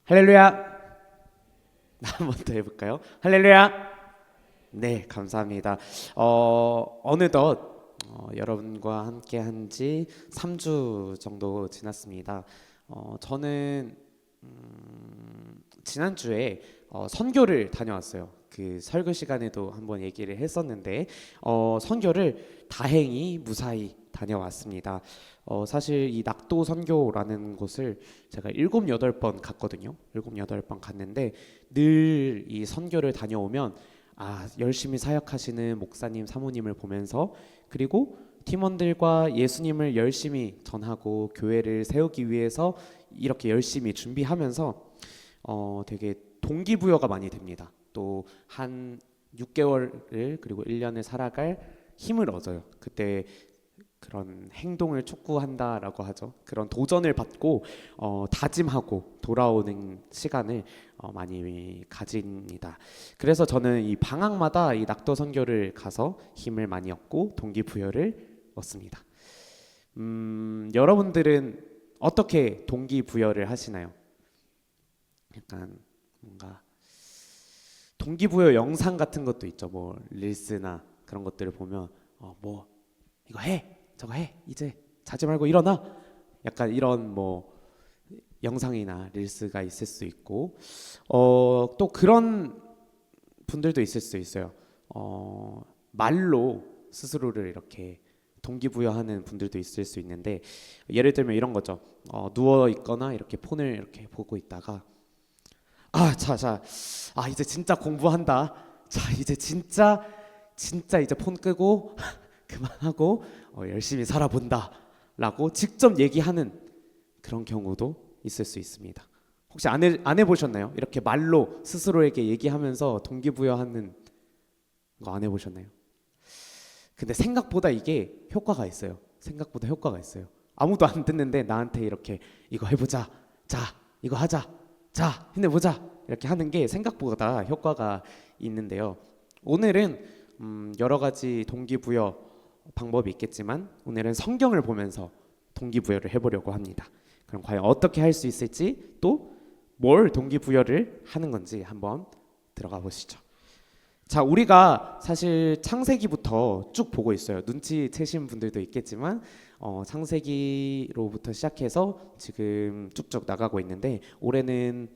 할렐루야. 한 번 더 해볼까요? 할렐루야. 네, 감사합니다. 어느덧 여러분과 함께 한 지 3주 정도 지났습니다. 저는 지난주에 선교를 다녀왔어요. 그 설교 시간에도 한번 얘기를 했었는데 선교를 다행히 무사히 다녀왔습니다. 사실 이 낙도 선교라는 곳을 제가 7, 8번 갔거든요. 7, 8번 갔는데 늘 이 선교를 다녀오면 열심히 사역하시는 목사님, 사모님을 보면서 그리고 팀원들과 예수님을 열심히 전하고 교회를 세우기 위해서 이렇게 열심히 준비하면서 되게 동기부여가 많이 됩니다. 또 한 6개월을 그리고 1년을 살아갈 힘을 얻어요. 그때 그런 행동을 촉구한다라고 하죠. 그런 도전을 받고 다짐하고 돌아오는 시간을 많이 가집니다. 그래서 저는 이 방학마다 이 낙도 선교를 가서 힘을 많이 얻고 동기부여를 얻습니다. 여러분들은 어떻게 동기부여를 하시나요? 약간 뭔가 동기부여 영상 같은 것도 있죠. 뭐 릴스나 그런 것들을 보면 뭐 이거 해, 저거 해, 이제 자지 말고 일어나. 약간 이런 뭐 영상이나 릴스가 있을 수 있고 또 그런 분들도 있을 수 있어요. 말로 스스로를 이렇게 동기부여하는 분들도 있을 수 있는데 예를 들면 이런 거죠. 누워 있거나 이렇게 폰을 이렇게 보고 있다가 이제 진짜 공부한다. 자, 이제 진짜 이제 폰 끄고 그만하고 열심히 살아본다라고 직접 얘기하는 그런 경우도 있을 수 있습니다. 혹시 안 해보셨나요? 이렇게 말로 스스로에게 얘기하면서 동기부여하는 거 안 해보셨나요? 근데 생각보다 이게 효과가 있어요. 생각보다 효과가 있어요. 아무도 안 듣는데 나한테 이렇게 이거 해보자, 자 이거 하자, 자 힘내보자 이렇게 하는 게 생각보다 효과가 있는데요. 오늘은 여러 가지 동기부여 방법이 있겠지만 오늘은 성경을 보면서 동기부여를 해보려고 합니다. 그럼 과연 어떻게 할 수 있을지 또 뭘 동기부여를 하는 건지 한번 들어가 보시죠. 자, 우리가 사실 창세기부터 쭉 보고 있어요. 눈치채신 분들도 있겠지만 창세기로부터 시작해서 지금 쭉쭉 나가고 있는데 올해는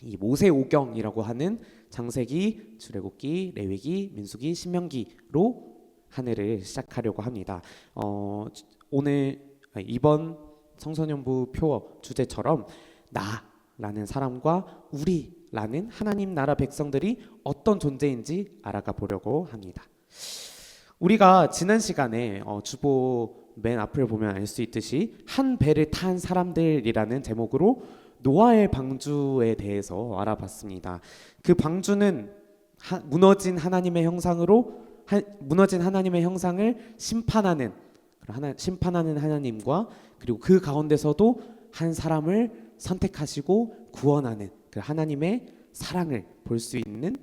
이 모세오경이라고 하는 창세기, 출애굽기, 레위기, 민수기, 신명기로 한 해를 시작하려고 합니다. 이번 청소년부 표 주제처럼 나라는 사람과 우리라는 하나님 나라 백성들이 어떤 존재인지 알아가 보려고 합니다. 우리가 지난 시간에 주보 맨 앞을 보면 알 수 있듯이 한 배를 탄 사람들이라는 제목으로 노아의 방주에 대해서 알아봤습니다. 그 방주는 무너진 하나님의 형상을 심판하는 하나님과 그리고 그 가운데서도 한 사람을 선택하시고 구원하는 그 하나님의 사랑을 볼 수 있는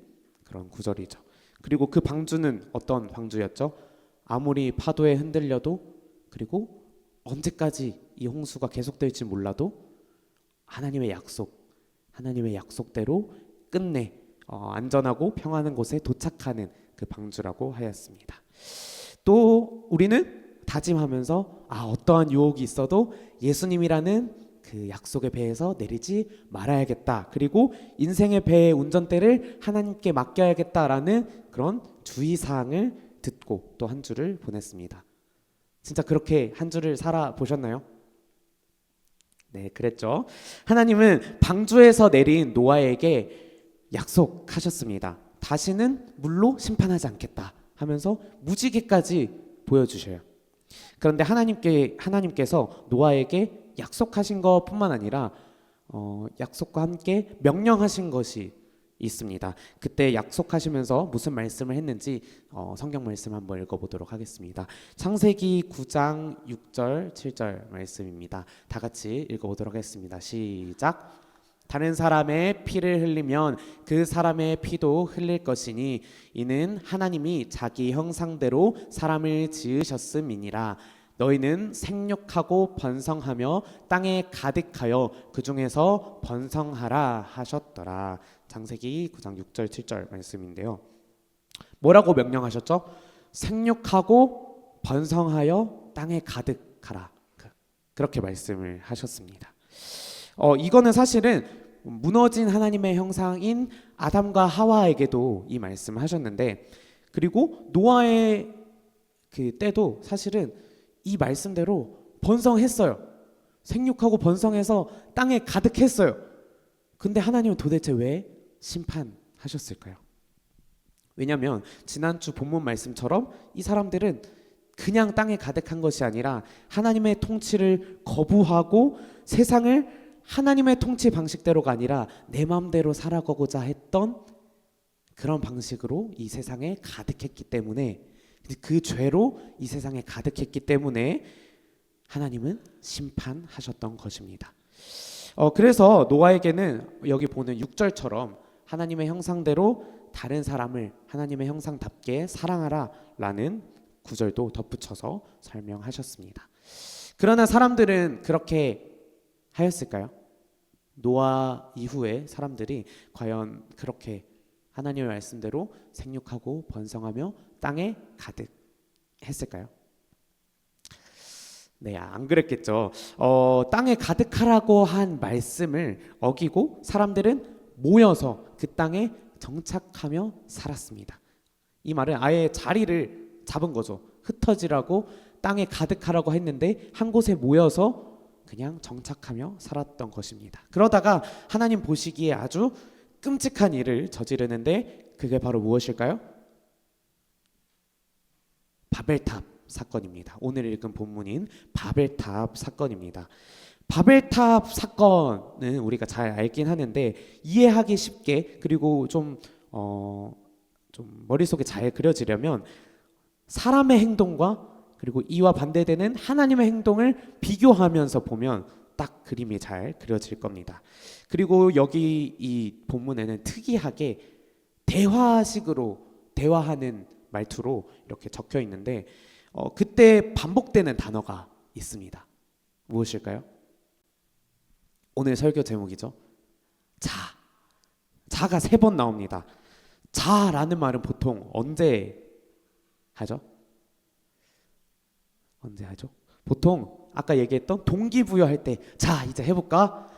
그런 구절이죠. 그리고 그 방주는 어떤 방주였죠? 아무리 파도에 흔들려도 그리고 언제까지 이 홍수가 계속될지 몰라도 하나님의 약속대로 끝내 안전하고 평안한 곳에 도착하는 그 방주라고 하였습니다. 또 우리는 다짐하면서 어떠한 유혹이 있어도 예수님이라는 그 약속의 배에서 내리지 말아야겠다. 그리고 인생의 배의 운전대를 하나님께 맡겨야겠다라는 그런 주의사항을 듣고 또 한 주를 보냈습니다. 진짜 그렇게 한 주를 살아보셨나요? 네, 그랬죠. 하나님은 방주에서 내린 노아에게 약속하셨습니다. 다시는 물로 심판하지 않겠다 하면서 무지개까지 보여주셔요. 그런데 하나님께서 노아에게 약속하신 것뿐만 아니라 약속과 함께 명령하신 것이 있습니다. 그때 약속하시면서 무슨 말씀을 했는지 성경 말씀 한번 읽어보도록 하겠습니다. 창세기 9장 6절 7절 말씀입니다. 다 같이 읽어보도록 하겠습니다. 시작. 다른 사람의 피를 흘리면 그 사람의 피도 흘릴 것이니 이는 하나님이 자기 형상대로 사람을 지으셨음이니라. 너희는 생육하고 번성하며 땅에 가득하여 그 중에서 번성하라 하셨더라. 창세기 9장 6절 7절 말씀인데요. 뭐라고 명령하셨죠? 생육하고 번성하여 땅에 가득하라. 그렇게 말씀을 하셨습니다. 이거는 사실은 무너진 하나님의 형상인 아담과 하와에게도 이 말씀을 하셨는데, 그리고 노아의 그 때도 사실은 이 말씀대로 번성했어요. 생육하고 번성해서 땅에 가득했어요. 근데 하나님은 도대체 왜 심판하셨을까요? 왜냐하면 지난주 본문 말씀처럼 이 사람들은 그냥 땅에 가득한 것이 아니라 하나님의 통치를 거부하고 세상을 하나님의 통치 방식대로가 아니라 내 마음대로 살아가고자 했던 그런 방식으로 이 세상에 가득했기 때문에, 그 죄로 이 세상에 가득했기 때문에 하나님은 심판하셨던 것입니다. 그래서 노아에게는 여기 보는 6절처럼 하나님의 형상대로 다른 사람을 하나님의 형상답게 사랑하라 라는 구절도 덧붙여서 설명하셨습니다. 그러나 사람들은 그렇게 하였을까요? 노아 이후에 사람들이 과연 그렇게 하나님의 말씀대로 생육하고 번성하며 땅에 가득했을까요? 네, 안 그랬겠죠. 땅에 가득하라고 한 말씀을 어기고 사람들은 모여서 그 땅에 정착하며 살았습니다. 이 말은 아예 자리를 잡은 거죠. 흩어지라고 땅에 가득하라고 했는데 한 곳에 모여서 그냥 정착하며 살았던 것입니다. 그러다가 하나님 보시기에 아주 끔찍한 일을 저지르는데 그게 바로 무엇일까요? 바벨탑 사건입니다. 오늘 읽은 본문인 바벨탑 사건입니다. 바벨탑 사건은 우리가 잘 알긴 하는데 이해하기 쉽게, 그리고 좀 머릿속에 잘 그려지려면 사람의 행동과 그리고 이와 반대되는 하나님의 행동을 비교하면서 보면 딱 그림이 잘 그려질 겁니다. 그리고 여기 이 본문에는 특이하게 대화식으로 대화하는 말투로 이렇게 적혀 있는데 그때 반복되는 단어가 있습니다. 무엇일까요? 오늘 설교 제목이죠. 자가 3번 나옵니다. 자라는 말은 보통 언제 하죠? 보통 아까 얘기했던 동기부여할 때, 자 이제 해볼까?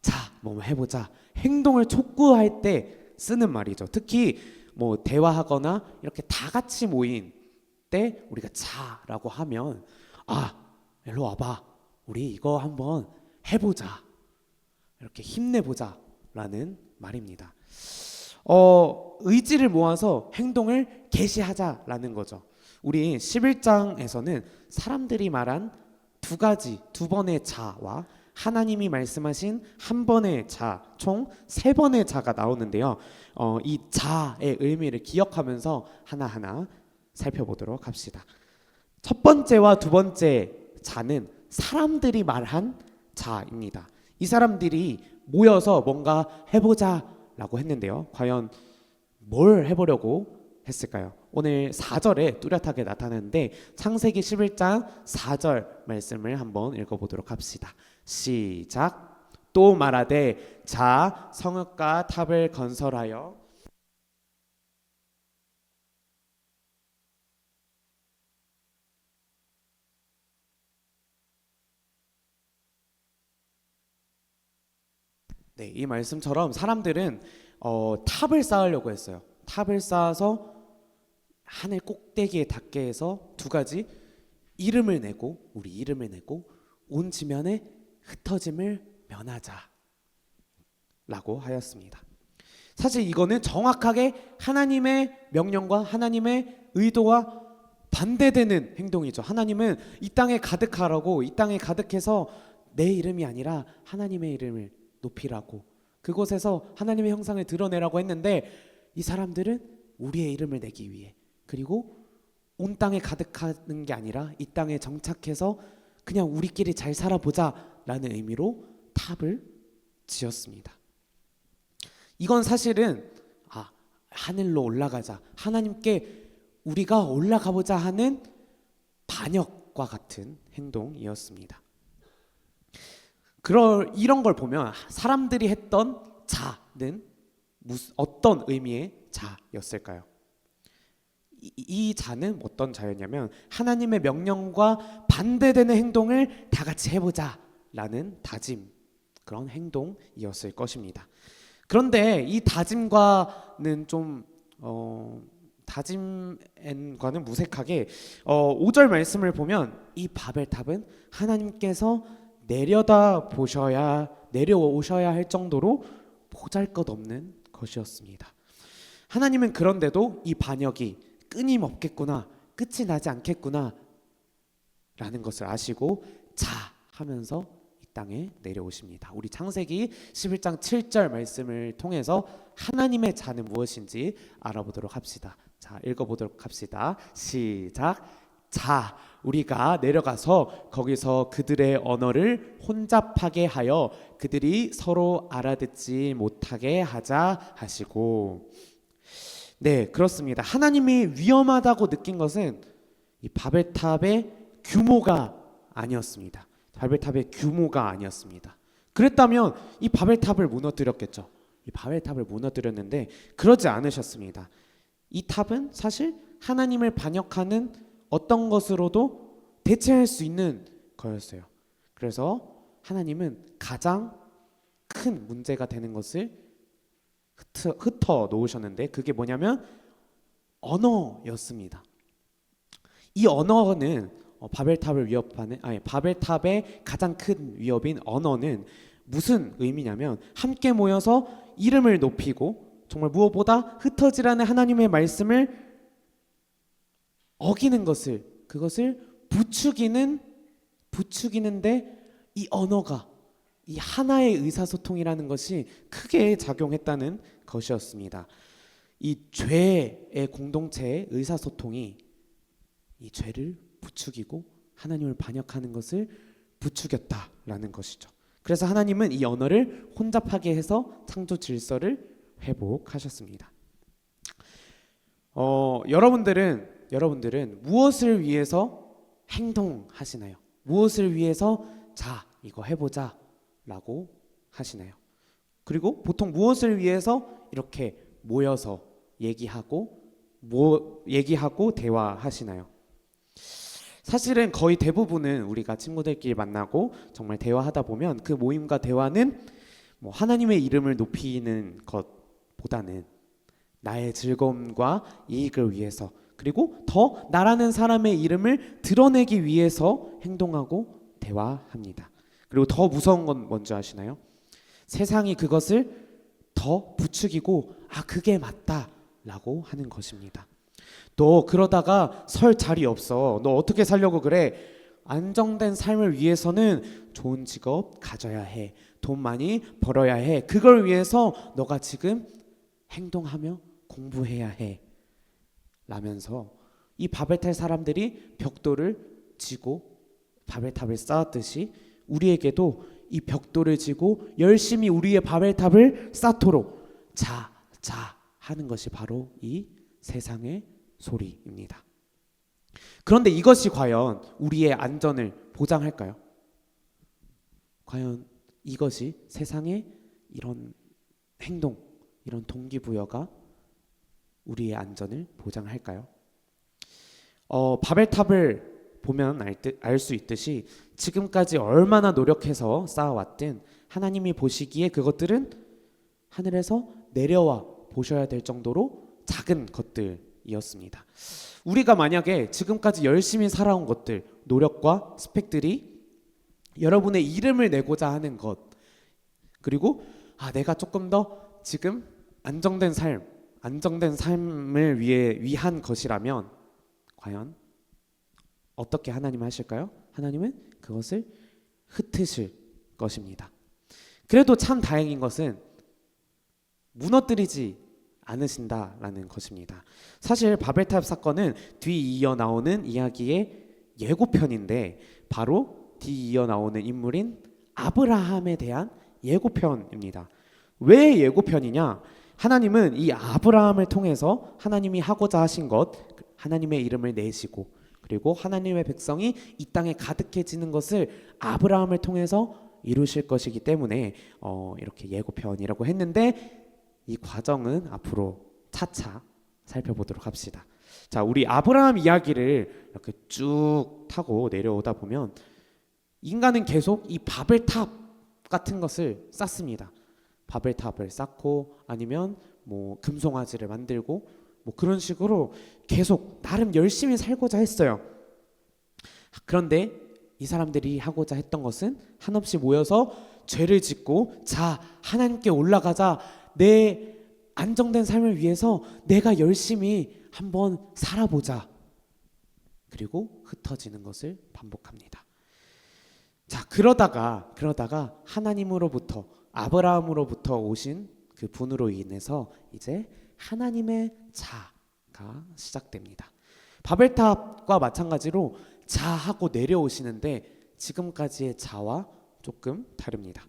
자 뭐 해보자. 행동을 촉구할 때 쓰는 말이죠. 특히 뭐 대화하거나 이렇게 다 같이 모인 때 우리가 자라고 하면 일로 와봐. 우리 이거 한번 해보자. 이렇게 힘내보자 라는 말입니다. 의지를 모아서 행동을 개시하자라는 거죠. 우리 11장에서는 사람들이 말한 두 번의 자와 하나님이 말씀하신 한 번의 자, 총 3번의 자가 나오는데요. 이 자의 의미를 기억하면서 하나하나 살펴보도록 합시다. 첫 번째와 두 번째 자는 사람들이 말한 자입니다. 이 사람들이 모여서 뭔가 해보자 라고 했는데요. 과연 뭘 해보려고 했을까요? 오늘 4절에 뚜렷하게 나타나는데 창세기 11장 4절 말씀을 한번 읽어보도록 합시다. 시작. 또 말하되 자 성읍과 탑을 건설하여 네, 이 말씀처럼 사람들은 탑을 쌓으려고 했어요. 탑을 쌓아서 하늘 꼭대기에 닿게 해서 2가지 이름을 내고, 우리 이름을 내고 온 지면에 흩어짐을 면하자 라고 하였습니다. 사실 이거는 정확하게 하나님의 명령과 하나님의 의도와 반대되는 행동이죠. 하나님은 이 땅에 가득하라고, 이 땅에 가득해서 내 이름이 아니라 하나님의 이름을 높이라고, 그곳에서 하나님의 형상을 드러내라고 했는데 이 사람들은 우리의 이름을 내기 위해, 그리고 온 땅에 가득하는 게 아니라 이 땅에 정착해서 그냥 우리끼리 잘 살아보자 라는 의미로 탑을 지었습니다. 이건 사실은 하늘로 올라가자, 하나님께 우리가 올라가보자 하는 반역과 낙과 같은 행동이었습니다. 이런 걸 보면 사람들이 했던 자는 어떤 의미의 자였을까요? 이 자는 어떤 자였냐면 하나님의 명령과 반대되는 행동을 다 같이 해보자 라는 다짐, 그런 행동이었을 것입니다. 그런데 이 다짐과는 좀 다짐과는 무색하게 5절 말씀을 보면 이 바벨탑은 하나님께서 내려오셔야 할 정도로 보잘것없는 것이었습니다. 하나님은 그런데도 이 반역이 끊임없겠구나, 끝이 나지 않겠구나 라는 것을 아시고 자 하면서 이 땅에 내려오십니다. 우리 창세기 11장 7절 말씀을 통해서 하나님의 자는 무엇인지 알아보도록 합시다. 자, 읽어보도록 합시다. 시작. 자, 우리가 내려가서 거기서 그들의 언어를 혼잡하게 하여 그들이 서로 알아듣지 못하게 하자 하시고, 네, 그렇습니다. 하나님이 위험하다고 느낀 것은 이 바벨탑의 규모가 아니었습니다. 바벨탑의 규모가 아니었습니다. 그랬다면 이 바벨탑을 무너뜨렸겠죠. 이 바벨탑을 무너뜨렸는데 그러지 않으셨습니다. 이 탑은 사실 하나님을 반역하는 어떤 것으로도 대체할 수 있는 거였어요. 그래서 하나님은 가장 큰 문제가 되는 것을 흩어 놓으셨는데 그게 뭐냐면 언어였습니다. 이 언어는 바벨탑의 가장 큰 위협인 언어는 무슨 의미냐면 함께 모여서 이름을 높이고 정말 무엇보다 흩어지라는 하나님의 말씀을 어기는 그것을 부추기는데 이 언어가 이 하나의 의사소통이라는 것이 크게 작용했다는 것이었습니다. 이 죄의 공동체의 의사소통이 이 죄를 부추기고 하나님을 반역하는 것을 부추겼다라는 것이죠. 그래서 하나님은 이 언어를 혼잡하게 해서 창조 질서를 회복하셨습니다. 여러분들은 무엇을 위해서 행동하시나요? 무엇을 위해서 자 이거 해보자 라고 하시나요? 그리고 보통 무엇을 위해서 이렇게 모여서 얘기하고 대화하시나요? 사실은 거의 대부분은 우리가 친구들끼리 만나고 정말 대화하다 보면 그 모임과 대화는 뭐 하나님의 이름을 높이는 것보다는 나의 즐거움과 이익을 위해서, 그리고 더 나라는 사람의 이름을 드러내기 위해서 행동하고 대화합니다. 그리고 더 무서운 건 뭔지 아시나요? 세상이 그것을 더 부추기고 그게 맞다라고 하는 것입니다. 너 그러다가 설 자리 없어. 너 어떻게 살려고 그래? 안정된 삶을 위해서는 좋은 직업 가져야 해. 돈 많이 벌어야 해. 그걸 위해서 너가 지금 행동하며 공부해야 해. 라면서 이 바벨탑 사람들이 벽돌을 지고 바벨탑을 쌓았듯이 우리에게도 이 벽돌을 지고 열심히 우리의 바벨탑을 쌓도록 자 하는 것이 바로 이 세상의 소리입니다. 그런데 이것이 과연 우리의 안전을 보장할까요? 과연 이것이 세상의 이런 행동, 이런 동기부여가 우리의 안전을 보장할까요? 바벨탑을 보면 알 수 있듯이 지금까지 얼마나 노력해서 쌓아왔든 하나님이 보시기에 그것들은 하늘에서 내려와 보셔야 될 정도로 작은 것들이었습니다. 우리가 만약에 지금까지 열심히 살아온 것들, 노력과 스펙들이 여러분의 이름을 내고자 하는 것, 그리고 내가 조금 더 지금 안정된 삶을 위한 것이라면 과연 어떻게 하나님 하실까요? 하나님은 그것을 흩으실 것입니다. 그래도 참 다행인 것은 무너뜨리지 않으신다라는 것입니다. 사실 바벨탑 사건은 뒤이어 나오는 이야기의 예고편인데 바로 뒤이어 나오는 인물인 아브라함에 대한 예고편입니다. 왜 예고편이냐? 하나님은 이 아브라함을 통해서 하나님이 하고자 하신 것, 하나님의 이름을 내시고 그리고 하나님의 백성이 이 땅에 가득해지는 것을 아브라함을 통해서 이루실 것이기 때문에 이렇게 예고편이라고 했는데 이 과정은 앞으로 차차 살펴보도록 합시다. 자, 우리 아브라함 이야기를 이렇게 쭉 타고 내려오다 보면 인간은 계속 이 바벨탑 같은 것을 쌓습니다. 바벨탑을 쌓고 아니면 뭐 금송아지를 만들고 뭐 그런 식으로 계속 나름 열심히 살고자 했어요. 그런데 이 사람들이 하고자 했던 것은 한없이 모여서 죄를 짓고 자 하나님께 올라가자, 내 안정된 삶을 위해서 내가 열심히 한번 살아보자. 그리고 흩어지는 것을 반복합니다. 자, 그러다가 하나님으로부터 아브라함으로부터 오신 그 분으로 인해서 이제 하나님의 자가 시작됩니다. 바벨탑과 마찬가지로 자하고 내려오시는데 지금까지의 자와 조금 다릅니다.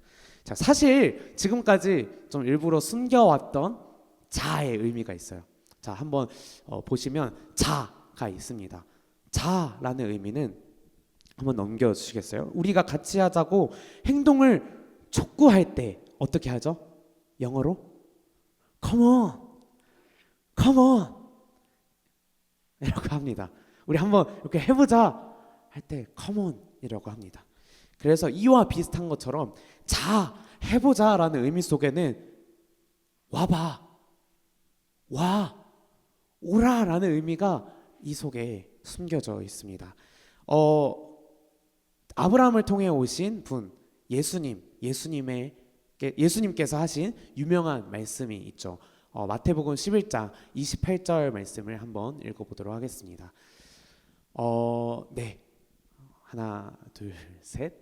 자, 사실 지금까지 좀 일부러 숨겨왔던 자의 의미가 있어요. 자, 한번 보시면 자가 있습니다. 자라는 의미는 한번 넘겨주시겠어요? 우리가 같이 하자고 행동을 촉구할 때 어떻게 하죠? 영어로 Come on, come on 이라고 합니다. 우리 한번 이렇게 해보자 할 때 Come on 이라고 합니다. 그래서 이와 비슷한 것처럼 자, 해보자라는 의미 속에는 와봐, 와, 오라라는 의미가 이 속에 숨겨져 있습니다. 아브라함을 통해 오신 분 예수님께서 하신 유명한 말씀이 있죠. 마태복음 11장 28절 말씀을 한번 읽어보도록 하겠습니다. 네, 하나 둘 셋.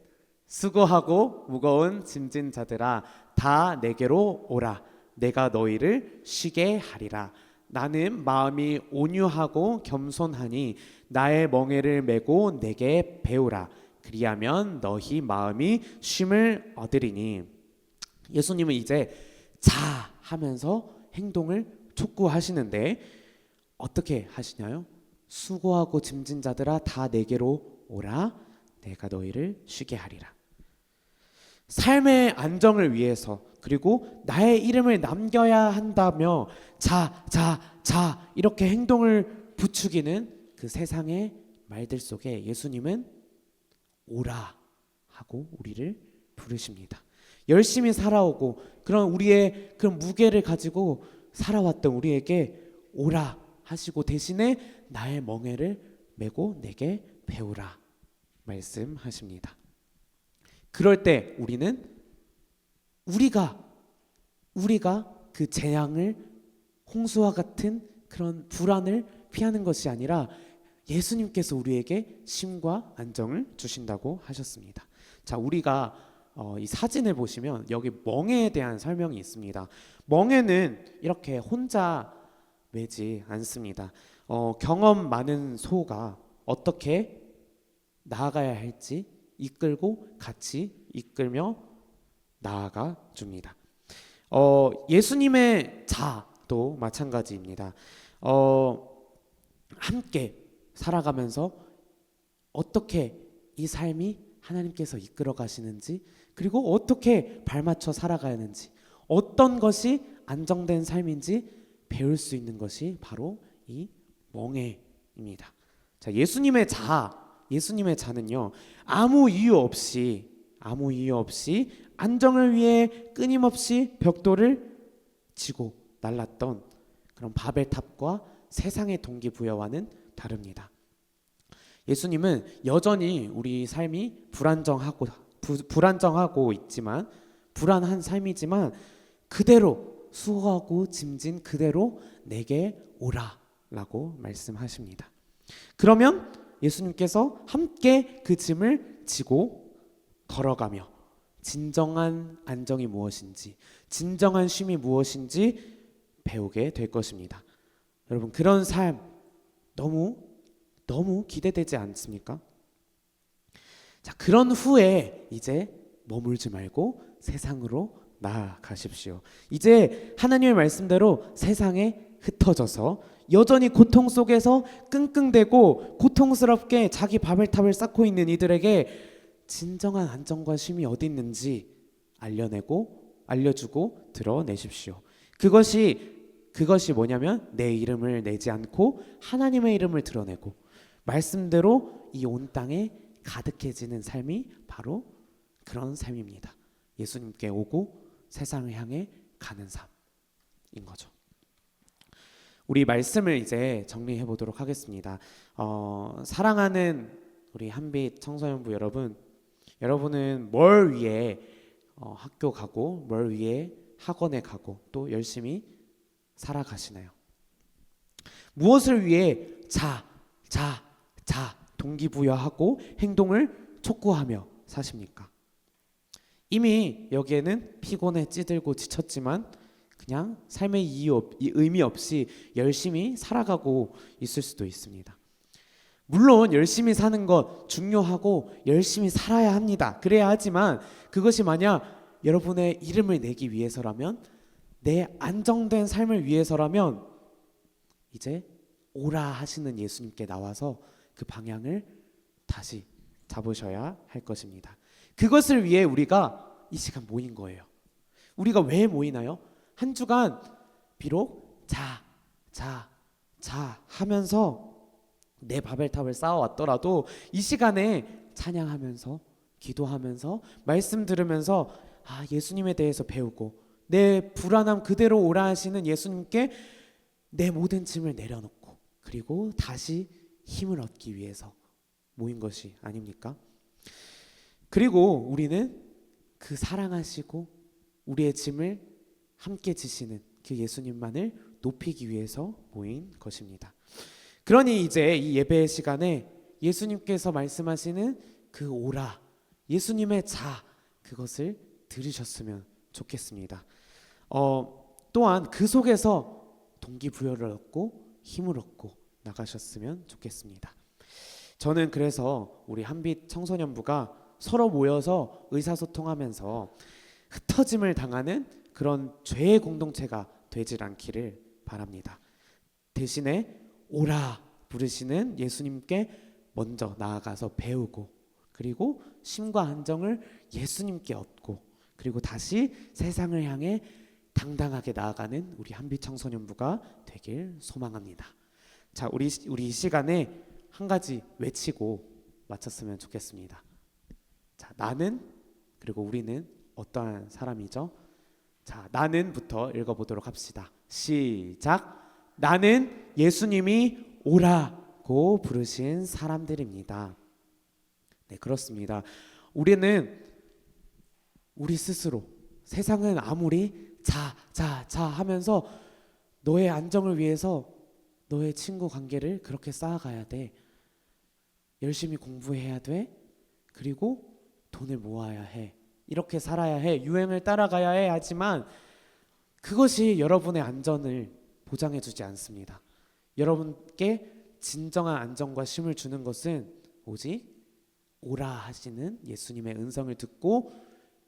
수고하고 무거운 짐진 자들아 다 내게로 오라. 내가 너희를 쉬게 하리라. 나는 마음이 온유하고 겸손하니 나의 멍에를 메고 내게 배우라. 그리하면 너희 마음이 쉼을 얻으리니. 예수님은 이제 자 하면서 행동을 촉구하시는데 어떻게 하시나요? 수고하고 짐진 자들아 다 내게로 오라. 내가 너희를 쉬게 하리라. 삶의 안정을 위해서 그리고 나의 이름을 남겨야 한다며 자 이렇게 행동을 부추기는 그 세상의 말들 속에 예수님은 오라 하고 우리를 부르십니다. 열심히 살아오고 그런 우리의 그런 무게를 가지고 살아왔던 우리에게 오라 하시고 대신에 나의 멍에를 메고 내게 배우라 말씀하십니다. 그럴 때 우리가 그 재앙을 홍수와 같은 그런 불안을 피하는 것이 아니라 예수님께서 우리에게 쉼과 안정을 주신다고 하셨습니다. 자, 우리가 이 사진을 보시면 여기 멍에에 대한 설명이 있습니다. 멍에는 이렇게 혼자 매지 않습니다. 경험 많은 소가 어떻게 나아가야 할지 이끌고 같이 이끌며 나아가 줍니다. 예수님의 자도 마찬가지입니다. 함께 살아가면서 어떻게 이 삶이 하나님께서 이끌어 가시는지 그리고 어떻게 발맞춰 살아가야 하는지 어떤 것이 안정된 삶인지 배울 수 있는 것이 바로 이 멍에입니다. 자, 예수님의 자는요 아무 이유 없이 안정을 위해 끊임없이 벽돌을 지고 날랐던 그런 바벨탑과 세상의 동기부여와는 다릅니다. 예수님은 여전히 우리 삶이 불안정하고 있지만 불안한 삶이지만 그대로 수고하고 짐진 그대로 내게 오라라고 말씀하십니다. 그러면 예수님께서 함께 그 짐을 지고 걸어가며 진정한 안정이 무엇인지 진정한 쉼이 무엇인지 배우게 될 것입니다. 여러분 그런 삶 너무 기대되지 않습니까? 자, 그런 후에 이제 머물지 말고 세상으로 나아가십시오. 이제 하나님의 말씀대로 세상에 흩어져서 여전히 고통 속에서 끙끙대고 고통스럽게 자기 바벨탑을 쌓고 있는 이들에게 진정한 안정과 쉼이 어디 있는지 알려주고 드러내십시오. 그것이 뭐냐면 내 이름을 내지 않고 하나님의 이름을 드러내고 말씀대로 이 온 땅에 가득해지는 삶이 바로 그런 삶입니다. 예수님께 오고 세상을 향해 가는 삶인 거죠. 우리 말씀을 이제 정리해 보도록 하겠습니다. 사랑하는 우리 한빛 청소년부 여러분은 뭘 위해 학교 가고 뭘 위해 학원에 가고 또 열심히 살아가시나요? 무엇을 위해 동기부여하고 행동을 촉구하며 사십니까? 이미 여기에는 피곤해 찌들고 지쳤지만 그냥 삶의 의미 없이 열심히 살아가고 있을 수도 있습니다. 물론 열심히 사는 것 중요하고 열심히 살아야 합니다. 그래야 하지만 그것이 만약 여러분의 이름을 내기 위해서라면, 내 안정된 삶을 위해서라면 이제 오라 하시는 예수님께 나와서 그 방향을 다시 잡으셔야 할 것입니다. 그것을 위해 우리가 이 시간 모인 거예요. 우리가 왜 모이나요? 한 주간 비록 자 하면서 내 바벨탑을 쌓아왔더라도 이 시간에 찬양하면서 기도하면서 말씀 들으면서 예수님에 대해서 배우고 내 불안함 그대로 오라 하시는 예수님께 내 모든 짐을 내려놓고 그리고 다시 힘을 얻기 위해서 모인 것이 아닙니까? 그리고 우리는 그 사랑하시고 우리의 짐을 함께 지시는 그 예수님만을 높이기 위해서 모인 것입니다. 그러니 이제 이 예배 시간에 예수님께서 말씀하시는 그 오라, 예수님의 그것을 들으셨으면 좋겠습니다. 또한 그 속에서 동기부여를 얻고 힘을 얻고 나가셨으면 좋겠습니다. 저는 그래서 우리 한빛 청소년부가 서로 모여서 의사소통하면서 흩어짐을 당하는 그런 죄의 공동체가 되질 않기를 바랍니다. 대신에 오라 부르시는 예수님께 먼저 나아가서 배우고 그리고 쉼과 안정을 예수님께 얻고 그리고 다시 세상을 향해 당당하게 나아가는 우리 한빛 청소년부가 되길 소망합니다. 자, 우리 이 시간에 한 가지 외치고 마쳤으면 좋겠습니다. 자, 나는 그리고 우리는 어떠한 사람이죠? 자, 나는부터 읽어보도록 합시다. 시작. 나는 예수님이 오라고 부르신 사람들입니다. 네, 그렇습니다. 우리는 우리 스스로 세상은 아무리 자 하면서 너의 안정을 위해서 너의 친구 관계를 그렇게 쌓아가야 돼. 열심히 공부해야 돼. 그리고 돈을 모아야 해. 이렇게 살아야 해. 유행을 따라가야 해. 하지만 그것이 여러분의 안전을 보장해주지 않습니다. 여러분께 진정한 안정과 쉼을 주는 것은 오직 오라 하시는 예수님의 음성을 듣고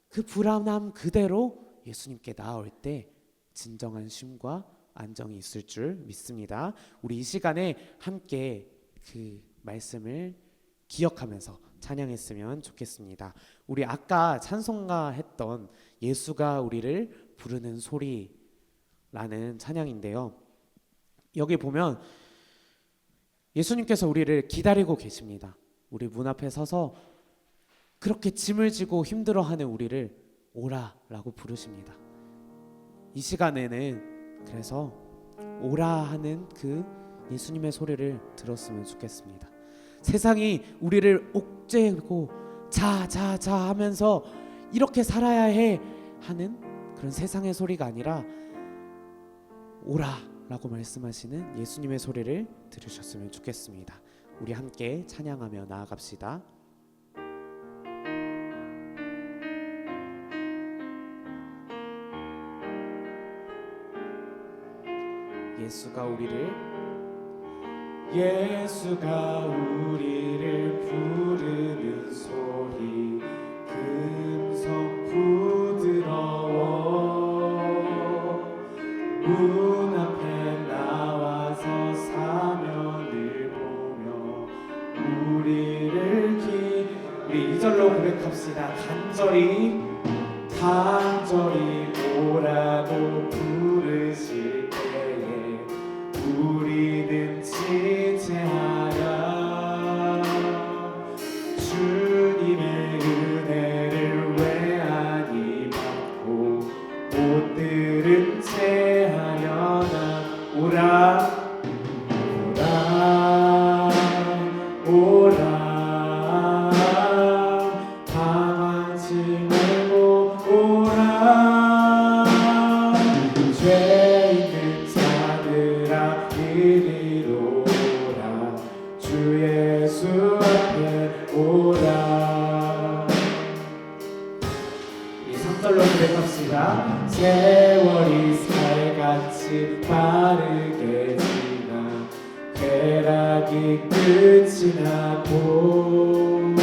그 불안함 그대로 예수님께 나아올 때 진정한 쉼과 안정이 있을 줄 믿습니다. 우리 이 시간에 함께 그 말씀을 기억하면서 찬양했으면 좋겠습니다. 우리 아까 찬송가 했던 예수가 우리를 부르는 소리라는 찬양인데요. 여기 보면 예수님께서 우리를 기다리고 계십니다. 우리 문 앞에 서서 그렇게 짐을 지고 힘들어하는 우리를 오라라고 부르십니다. 이 시간에는 그래서 오라 하는 그 예수님의 소리를 들었으면 좋겠습니다. 세상이 우리를 옥죄고 자 하면서 이렇게 살아야 해 하는 그런 세상의 소리가 아니라 오라라고 말씀하시는 예수님의 소리를 들으셨으면 좋겠습니다. 우리 함께 찬양하며 나아갑시다. 예수가 우리를 부르는 소리 금성 부드러워 문 앞에 나와서 고백합시다. 간절히 오라고 부르실 때에 우리는 지체하랴. 주님의 은혜를 외아니 받고 못 들은 채 하려나. 오라 방황치 말고 오라. 죄 있는 자들아 이리로 오라. 주 예수 앞에 오라. 이 3절로 고백합시다. 세월이 살같이 빠르게 지나 쾌락이 끝이 나고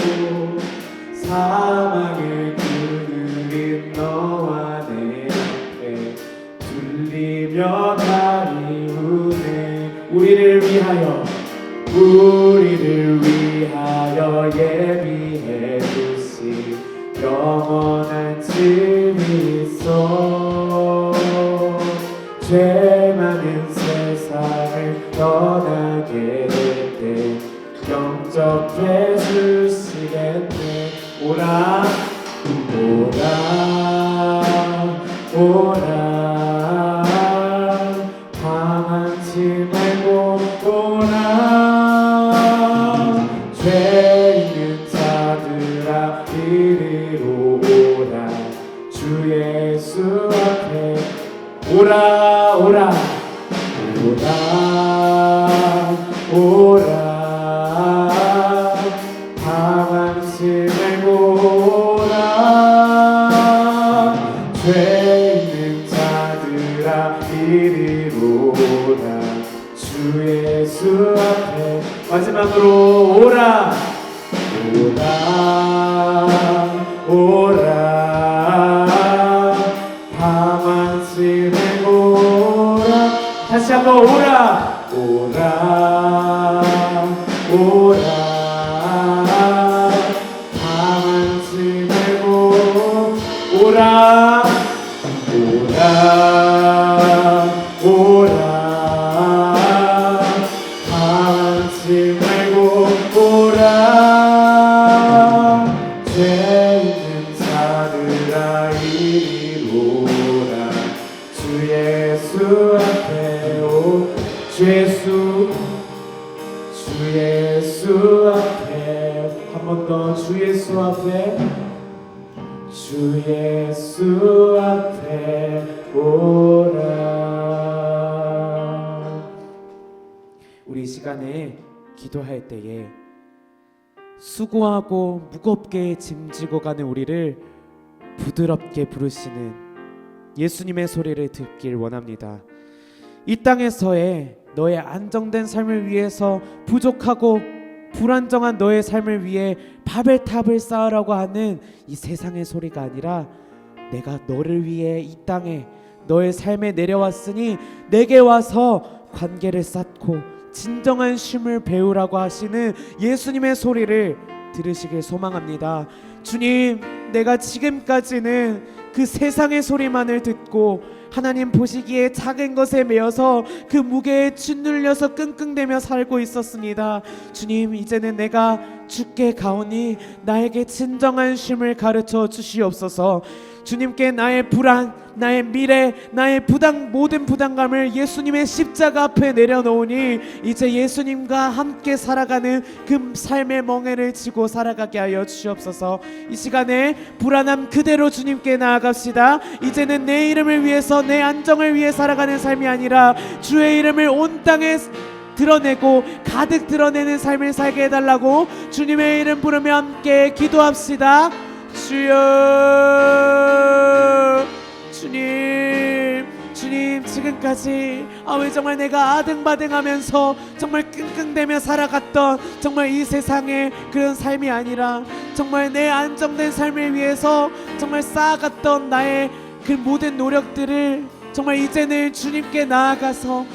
사망을 그르는 너와 내 앞에 둘리며 가리우네. 우리를 위하여 예비해 주신 영원한 집이 있어. 죄 많은 세상을 떠나게 될 때 영접해 주시겠네. 오라 방황치 말고 오라. 죄 있는 자들아 이리로 오라. 주 예수 앞에 오라. 방황치 말고 오라. 죄 있는 자들아 이리로 오라. 주 예수 앞에. 마지막으로 오라. 방황치 말고 오라. 다시 한번 오라. 방황치 말고 오라. 방황치 말고 오라. 죄 있는 자들아 이리로 오라. 주 예수 앞에 주 예수 앞에. 한 번 더. 주 예수 앞에 오라. 우리 이 시간에 기도할 때에 수고하고 무겁게 짐지고 가는 우리를 부드럽게 부르시는 예수님의 소리를 듣길 원합니다. 이 땅에서의 너의 안정된 삶을 위해서 부족하고 불안정한 너의 삶을 위해 바벨탑을 쌓으라고 하는 이 세상의 소리가 아니라, 내가 너를 위해 이 땅에 너의 삶에 내려왔으니 내게 와서 관계를 쌓고 진정한 쉼을 배우라고 하시는 예수님의 소리를 들으시길 소망합니다. 주님, 내가 지금까지는 그 세상의 소리만을 듣고 하나님 보시기에 작은 것에 매여서 그 무게에 짓눌려서 끙끙대며 살고 있었습니다. 주님, 이제는 내가 주께 가오니 나에게 진정한 쉼을 가르쳐 주시옵소서. 주님께 나의 불안, 나의 미래, 나의 모든 부담감을 예수님의 십자가 앞에 내려놓으니 이제 예수님과 함께 살아가는 그 삶의 멍에를 지고 살아가게 하여 주시옵소서. 이 시간에 불안함 그대로 주님께 나아갑시다. 이제는 내 이름을 위해서, 내 안정을 위해 살아가는 삶이 아니라 주의 이름을 온 땅에 드러내고 가득 드러내는 삶을 살게 해달라고 주님의 이름 부르며 함께 기도합시다. 주여, 주님, 지금까지 왜 정말 내가 아등바등하면서 정말 끙끙대며 살아갔던 정말 이 세상의 그런 삶이 아니라 정말 내 안정된 삶을 위해서 정말 쌓아갔던 나의 그 모든 노력들을 정말 이제는 주님께 나아가서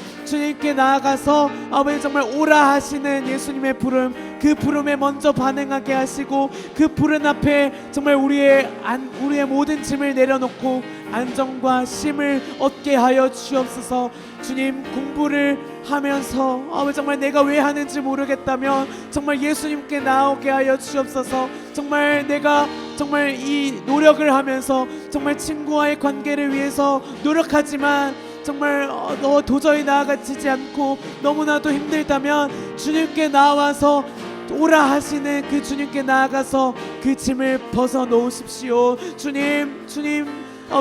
아버지 정말 오라 하시는 예수님의 부름 그 부름에 먼저 반응하게 하시고 그 부른 앞에 정말 우리의 모든 짐을 내려놓고 안정과 쉼을 얻게 하여 주옵소서. 주님, 공부를 하면서 정말 내가 왜 하는지 모르겠다면 정말 예수님께 나오게 하여 주옵소서. 정말 내가 정말 이 노력을 하면서 정말 친구와의 관계를 위해서 노력하지만 정말 너 도저히 나아가지 않고 너무나도 힘들다면 주님께 나와서 오라 하시는 그 주님께 나아가서 그 짐을 벗어놓으십시오. 주님,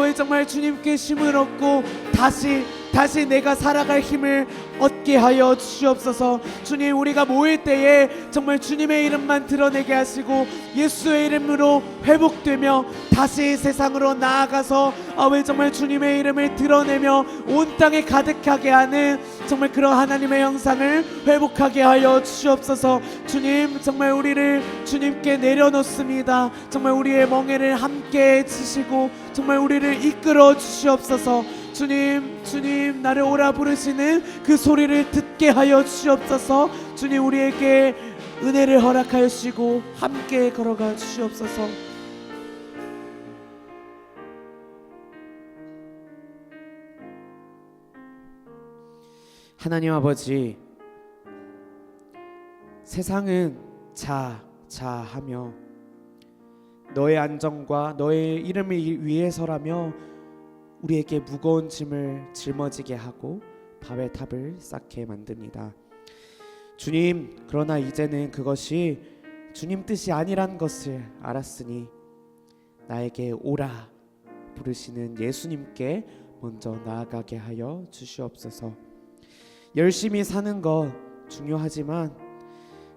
왜 정말 주님께 힘을 얻고 다시 내가 살아갈 힘을 얻게 하여 주시옵소서. 주님, 우리가 모일 때에 정말 주님의 이름만 드러내게 하시고 예수의 이름으로 회복되며 다시 세상으로 나아가서 왜 정말 주님의 이름을 드러내며 온 땅에 가득하게 하는 정말 그런 하나님의 형상을 회복하게 하여 주시옵소서. 주님, 정말 우리를 주님께 내려놓습니다. 정말 우리의 멍에를 함께 지시고 정말 우리를 이끌어 주시옵소서. 주님, 나를 오라 부르시는 그 소리를 듣게 하여 주시옵소서. 주님, 우리에게 은혜를 허락하여 주시고 함께 걸어가 주시옵소서. 하나님 아버지, 세상은 자하며 너의 안정과 너의 이름을 위해서라며 우리에게 무거운 짐을 짊어지게 하고 bab의 탑을 쌓게 만듭니다. 주님, 그러나 이제는 그것이 주님 뜻이 아니란 것을 알았으니 나에게 오라 부르시는 예수님께 먼저 나아가게 하여 주시옵소서. 열심히 사는 것 중요하지만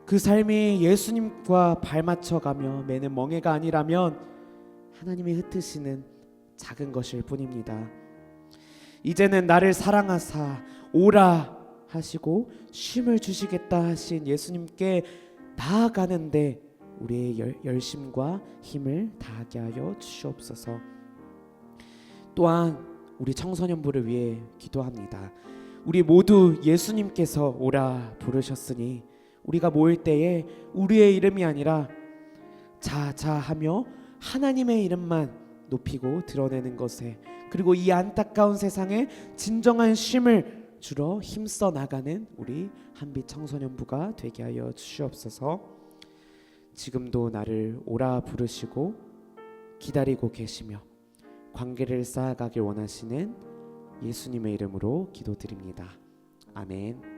그 삶이 예수님과 발맞춰가며 매는 멍해가 아니라면 하나님이 흩으시는 작은 것일 뿐입니다. 이제는 나를 사랑하사 오라 하시고 쉼을 주시겠다 하신 예수님께 나아가는데 우리의 열심과 힘을 다하게 하여 주시옵소서. 또한 우리 청소년부를 위해 기도합니다. 우리 모두 예수님께서 오라 부르셨으니 우리가 모일 때에 우리의 이름이 아니라 자하며 하나님의 이름만 높이고 드러내는 것에, 그리고 이 안타까운 세상에 진정한 쉼을 주러 힘써 나가는 우리 한빛 청소년부가 되게 하여 주시옵소서. 지금도 나를 오라 부르시고 기다리고 계시며 관계를 쌓아가길 원하시는 예수님의 이름으로 기도드립니다. 아멘.